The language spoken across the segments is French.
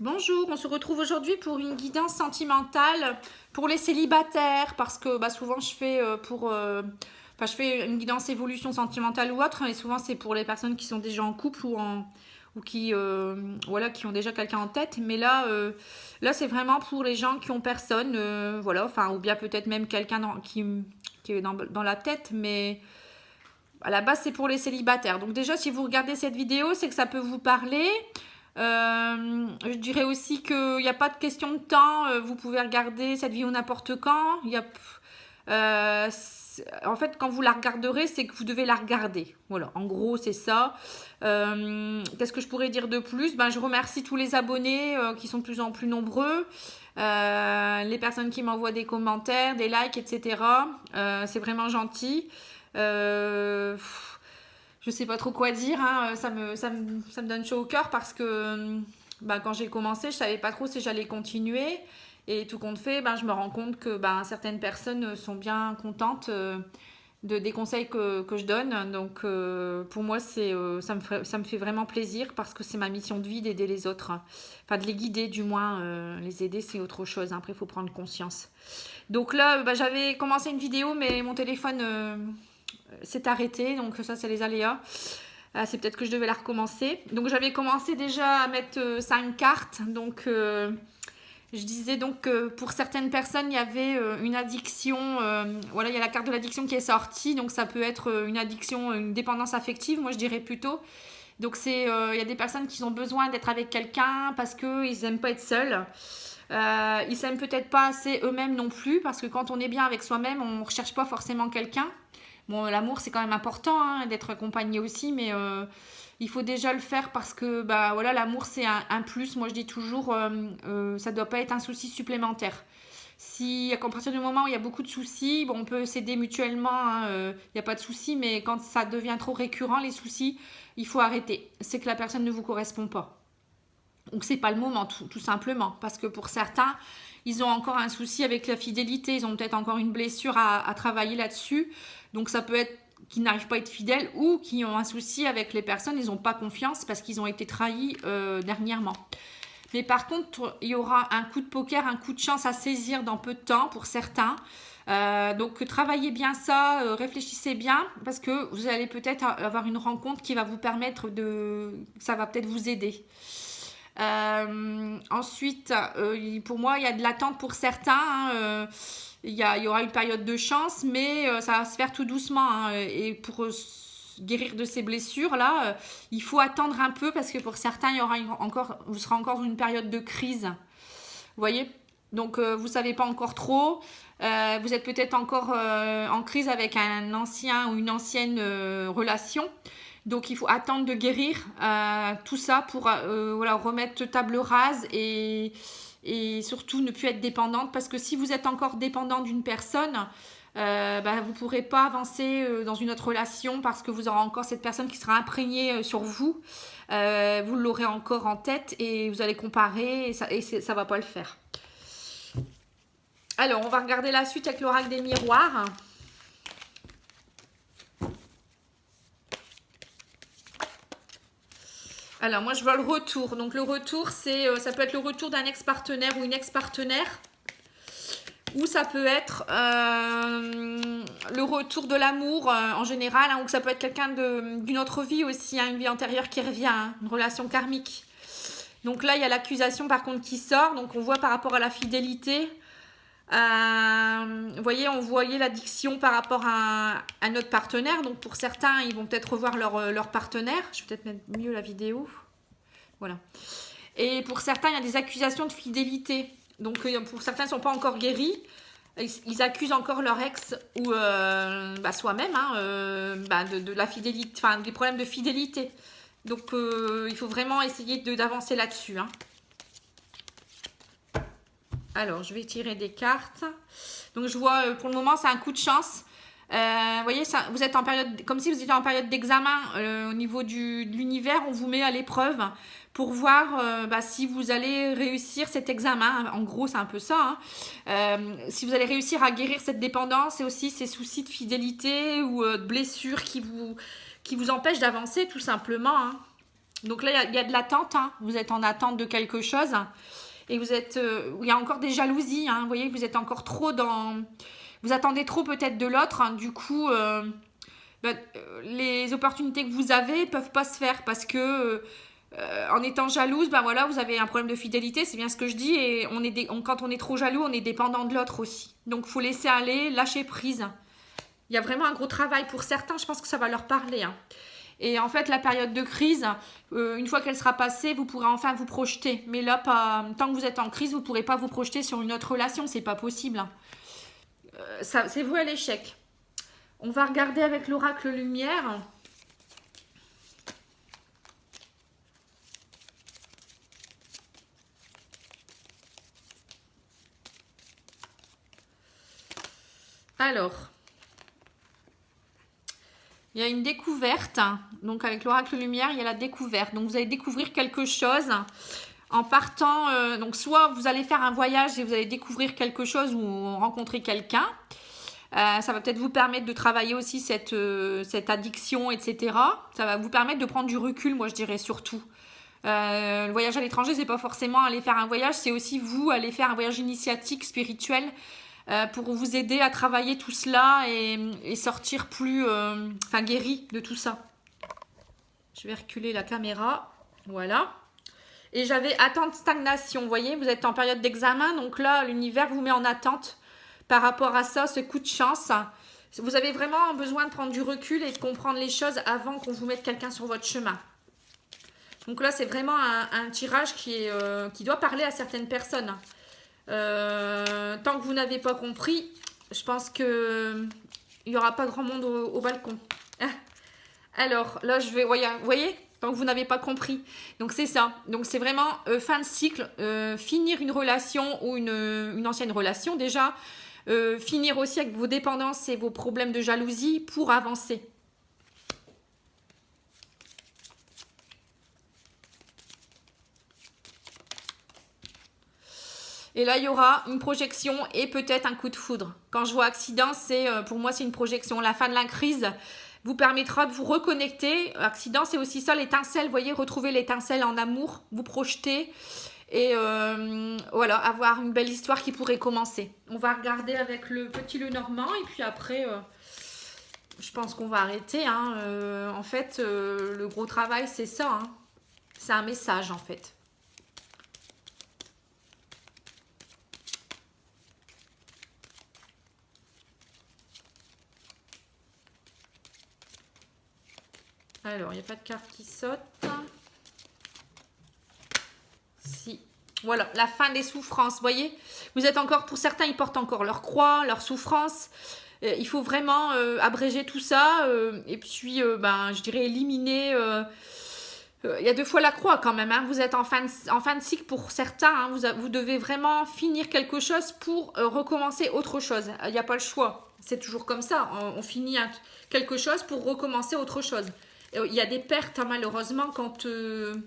Bonjour, on se retrouve aujourd'hui pour une guidance sentimentale pour les célibataires parce que souvent je fais je fais une guidance évolution sentimentale ou autre et souvent c'est pour les personnes qui sont déjà en couple ou qui voilà qui ont déjà quelqu'un en tête, mais là c'est vraiment pour les gens qui ont personne voilà, enfin, ou bien peut-être même quelqu'un qui est dans la tête, mais à la base c'est pour les célibataires. Donc déjà, si vous regardez cette vidéo, c'est que ça peut vous parler. Je dirais aussi qu'il n'y a pas de question de temps. Vous pouvez regarder cette vidéo n'importe quand. En fait, quand vous la regarderez, c'est que vous devez la regarder. Voilà, en gros, c'est ça. Qu'est-ce que je pourrais dire de plus? Je remercie tous les abonnés qui sont de plus en plus nombreux. Les personnes qui m'envoient des commentaires, des likes, etc. C'est vraiment gentil. Je sais pas trop quoi dire, hein. Ça me donne chaud au cœur parce que quand j'ai commencé, je savais pas trop si j'allais continuer. Et tout compte fait, je me rends compte que certaines personnes sont bien contentes des conseils que je donne. Donc pour moi, ça me fait vraiment plaisir parce que c'est ma mission de vie d'aider les autres. Enfin, de les guider du moins. Les aider, c'est autre chose. Après, il faut prendre conscience. Donc là, j'avais commencé une vidéo, mais mon téléphone s'est arrêté, donc ça c'est les aléas. C'est peut-être que je devais la recommencer. Donc j'avais commencé déjà à mettre 5 cartes. Donc je disais donc que pour certaines personnes il y avait une addiction. Voilà, il y a la carte de l'addiction qui est sortie. Donc ça peut être une addiction, une dépendance affective, moi je dirais plutôt. Donc il y a des personnes qui ont besoin d'être avec quelqu'un parce qu'ils n'aiment pas être seuls. Ils s'aiment peut-être pas assez eux-mêmes non plus, parce que quand on est bien avec soi-même, on ne recherche pas forcément quelqu'un. Bon, l'amour, c'est quand même important, hein, d'être accompagné aussi, mais il faut déjà le faire parce que voilà, l'amour, c'est un plus. Moi, je dis toujours, ça ne doit pas être un souci supplémentaire. À partir du moment où il y a beaucoup de soucis, on peut s'aider mutuellement, il n'y a pas de souci, mais quand ça devient trop récurrent, les soucis, il faut arrêter. C'est que la personne ne vous correspond pas. Donc, c'est pas le moment, tout simplement. Parce que pour certains, ils ont encore un souci avec la fidélité. Ils ont peut-être encore une blessure à travailler là-dessus. Donc, ça peut être qu'ils n'arrivent pas à être fidèles ou qui ont un souci avec les personnes. Ils n'ont pas confiance parce qu'ils ont été trahis dernièrement. Mais par contre, il y aura un coup de poker, un coup de chance à saisir dans peu de temps pour certains. Donc, travaillez bien ça, réfléchissez bien parce que vous allez peut-être avoir une rencontre qui va vous permettre ça va peut-être vous aider. Ensuite, pour moi, il y a de l'attente pour certains. Il y aura une période de chance, mais ça va se faire tout doucement. Et pour guérir de ces blessures-là, il faut attendre un peu parce que pour certains, vous serez encore dans une période de crise. Vous voyez ? Donc, vous ne savez pas encore trop. Vous êtes peut-être encore en crise avec un ancien ou une ancienne relation. Donc, il faut attendre de guérir tout ça pour remettre table rase et surtout ne plus être dépendante. Parce que si vous êtes encore dépendant d'une personne, vous ne pourrez pas avancer dans une autre relation parce que vous aurez encore cette personne qui sera imprégnée sur vous. Vous l'aurez encore en tête et vous allez comparer et ça ne va pas le faire. Alors, on va regarder la suite avec l'oracle des miroirs. Alors, moi, je vois le retour. Donc, le retour, ça peut être le retour d'un ex-partenaire ou une ex-partenaire. Ou ça peut être le retour de l'amour en général. Ou ça peut être quelqu'un d'une autre vie aussi, une vie antérieure qui revient, une relation karmique. Donc là, il y a l'accusation par contre qui sort. Donc, on voit par rapport à la fidélité. Vous voyez, on voyait l'addiction par rapport à notre partenaire. Donc pour certains, ils vont peut-être revoir leur partenaire. Je vais peut-être mettre mieux la vidéo. Voilà. Et pour certains, il y a des accusations de fidélité. Donc pour certains, ils ne sont pas encore guéris. Ils accusent encore leur ex ou soi-même de la fidélité, enfin des problèmes de fidélité. Donc il faut vraiment essayer d'avancer là-dessus. Alors, je vais tirer des cartes. Donc, je vois, pour le moment, c'est un coup de chance. Vous voyez, vous êtes en période, comme si vous étiez en période d'examen au niveau de l'univers. On vous met à l'épreuve pour voir si vous allez réussir cet examen. En gros, c'est un peu ça. Si vous allez réussir à guérir cette dépendance et aussi ces soucis de fidélité ou de blessures qui vous empêchent d'avancer, tout simplement. Donc là, il y a de l'attente, hein. Vous êtes en attente de quelque chose. Et vous êtes... il y a encore des jalousies, hein. Vous voyez, vous êtes encore trop dans... Vous attendez trop peut-être de l'autre, hein. Du coup, les opportunités que vous avez peuvent pas se faire parce que... en étant jalouse, ben voilà, vous avez un problème de fidélité, c'est bien ce que je dis. Et quand on est trop jaloux, on est dépendant de l'autre aussi. Donc, il faut laisser aller, lâcher prise. Il y a vraiment un gros travail pour certains, je pense que ça va leur parler, hein. Et en fait, la période de crise, une fois qu'elle sera passée, vous pourrez enfin vous projeter. Mais là, tant que vous êtes en crise, vous ne pourrez pas vous projeter sur une autre relation. C'est pas possible, hein. C'est voué à l'échec. On va regarder avec l'oracle lumière. Alors, il y a une découverte. Donc, avec l'oracle lumière, il y a la découverte. Donc, vous allez découvrir quelque chose en partant. Donc, soit vous allez faire un voyage et vous allez découvrir quelque chose ou rencontrer quelqu'un. Ça va peut-être vous permettre de travailler aussi cette addiction, etc. Ça va vous permettre de prendre du recul, moi, je dirais surtout. Le voyage à l'étranger, c'est pas forcément aller faire un voyage, c'est aussi vous aller faire un voyage initiatique, spirituel, pour vous aider à travailler tout cela et sortir plus guéri de tout ça. Je vais reculer la caméra. Voilà. Et j'avais attente stagnation. Vous voyez, vous êtes en période d'examen. Donc là, l'univers vous met en attente par rapport à ça, ce coup de chance. Vous avez vraiment besoin de prendre du recul et de comprendre les choses avant qu'on vous mette quelqu'un sur votre chemin. Donc là, c'est vraiment un tirage qui doit parler à certaines personnes. Tant que vous n'avez pas compris, je pense que il n'y aura pas grand monde au balcon. Alors là, vous voyez, tant que vous n'avez pas compris. Donc c'est ça. Donc c'est vraiment fin de cycle, finir une relation ou une ancienne relation déjà, finir aussi avec vos dépendances et vos problèmes de jalousie pour avancer. Et là, il y aura une projection et peut-être un coup de foudre. Quand je vois accident, pour moi, c'est une projection. La fin de la crise vous permettra de vous reconnecter. Accident, c'est aussi ça, l'étincelle. Vous voyez, retrouver l'étincelle en amour, vous projeter et voilà, avoir une belle histoire qui pourrait commencer. On va regarder avec le petit Lenormand et puis après, je pense qu'on va arrêter, hein. En fait, le gros travail, c'est ça, hein. C'est un message, en fait. Alors, il n'y a pas de carte qui saute. Si. Voilà, la fin des souffrances. Vous voyez, vous êtes encore, pour certains, ils portent encore leur croix, leur souffrance. Il faut vraiment abréger tout ça. Et puis, je dirais éliminer. Il y a 2 fois la croix quand même, hein. Vous êtes en fin de cycle pour certains, hein. Vous devez vraiment finir quelque chose pour recommencer autre chose. Il n'y a pas le choix. C'est toujours comme ça. On finit quelque chose pour recommencer autre chose. Il y a des pertes, hein, malheureusement, quand il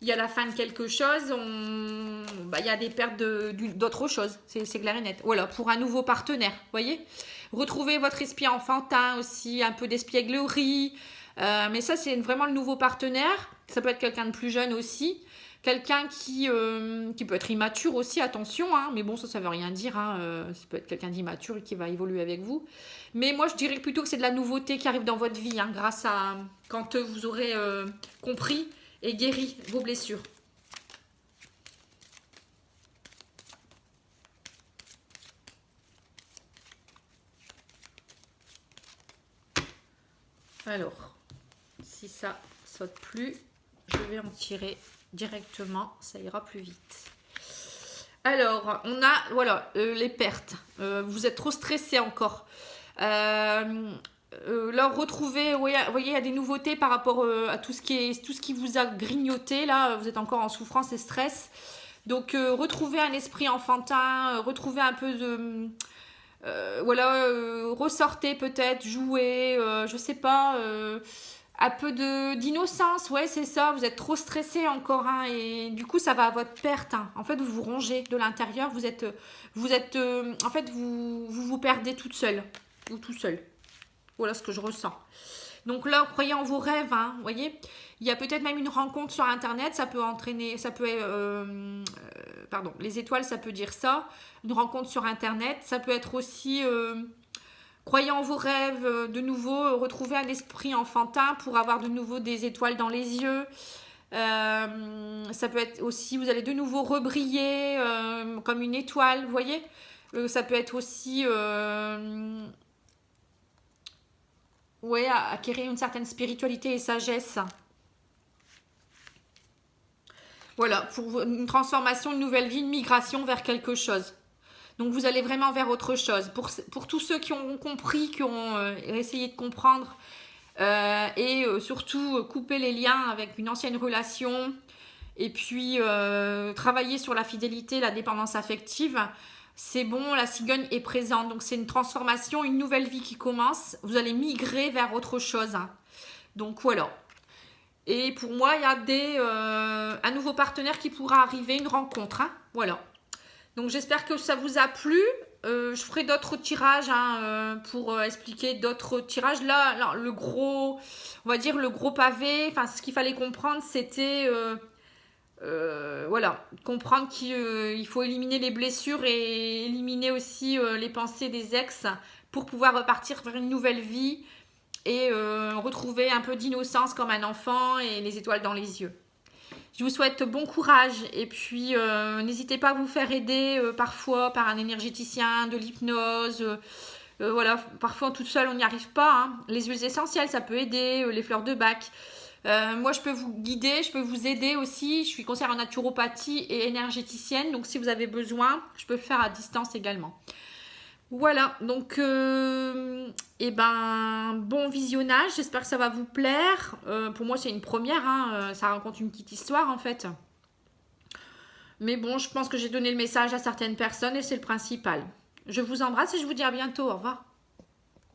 y a la fin de quelque chose, il y a des pertes d'autre chose. C'est clair et net. Voilà, pour un nouveau partenaire, vous voyez. Retrouvez votre esprit enfantin aussi, un peu d'espièglerie. Mais ça, c'est vraiment le nouveau partenaire. Ça peut être quelqu'un de plus jeune aussi. Quelqu'un qui peut être immature aussi, attention, hein. Mais bon, ça ne veut rien dire, hein. Ça peut être quelqu'un d'immature et qui va évoluer avec vous. Mais moi, je dirais plutôt que c'est de la nouveauté qui arrive dans votre vie, hein, grâce à quand vous aurez compris et guéri vos blessures. Alors, si ça saute plus, je vais en tirer directement, ça ira plus vite. Alors, on a, voilà, les pertes. Vous êtes trop stressé encore. Là, retrouver, vous voyez, il y a des nouveautés par rapport à tout ce qui vous a grignoté. Là, vous êtes encore en souffrance et stress. Donc, retrouver un esprit enfantin, retrouver un peu de... ressortez peut-être, jouer, je sais pas... un peu d'innocence, ouais, c'est ça. Vous êtes trop stressé encore, hein, et du coup, ça va à votre perte, hein. En fait, vous vous rongez de l'intérieur. En fait, vous perdez toute seule ou tout seul. Voilà ce que je ressens. Donc là, croyez en vos rêves, hein, vous voyez. Il y a peut-être même une rencontre sur Internet, ça peut entraîner, ça peut, pardon, les étoiles, ça peut dire ça. Une rencontre sur Internet, ça peut être aussi, croyez en vos rêves, de nouveau, retrouver un esprit enfantin pour avoir de nouveau des étoiles dans les yeux. Ça peut être aussi, vous allez de nouveau rebriller comme une étoile, vous voyez. Ça peut être aussi, ouais, acquérir une certaine spiritualité et sagesse. Voilà, pour une transformation, une nouvelle vie, une migration vers quelque chose. Donc vous allez vraiment vers autre chose. Pour tous ceux qui ont compris, qui ont essayé de comprendre et surtout couper les liens avec une ancienne relation et puis travailler sur la fidélité, la dépendance affective, c'est bon, la cigogne est présente. Donc c'est une transformation, une nouvelle vie qui commence. Vous allez migrer vers autre chose. Donc voilà. Et pour moi, il y a un nouveau partenaire qui pourra arriver, une rencontre. Hein, voilà. Donc j'espère que ça vous a plu. Je ferai d'autres tirages pour expliquer d'autres tirages. Là, le gros, on va dire le gros pavé, enfin ce qu'il fallait comprendre, c'était voilà, comprendre qu'il faut éliminer les blessures et éliminer aussi les pensées des ex pour pouvoir repartir vers une nouvelle vie et retrouver un peu d'innocence comme un enfant et les étoiles dans les yeux. Je vous souhaite bon courage et puis n'hésitez pas à vous faire aider parfois par un énergéticien, de l'hypnose. Voilà, parfois toute seule on n'y arrive pas. Hein. Les huiles essentielles, ça peut aider, les fleurs de bac. Moi, je peux vous guider, je peux vous aider aussi. Je suis conseillère en naturopathie et énergéticienne. Donc, si vous avez besoin, je peux le faire à distance également. Voilà, donc bon visionnage, j'espère que ça va vous plaire. Pour moi c'est une première, hein, ça raconte une petite histoire en fait. Mais bon, je pense que j'ai donné le message à certaines personnes et c'est le principal. Je vous embrasse et je vous dis à bientôt, au revoir.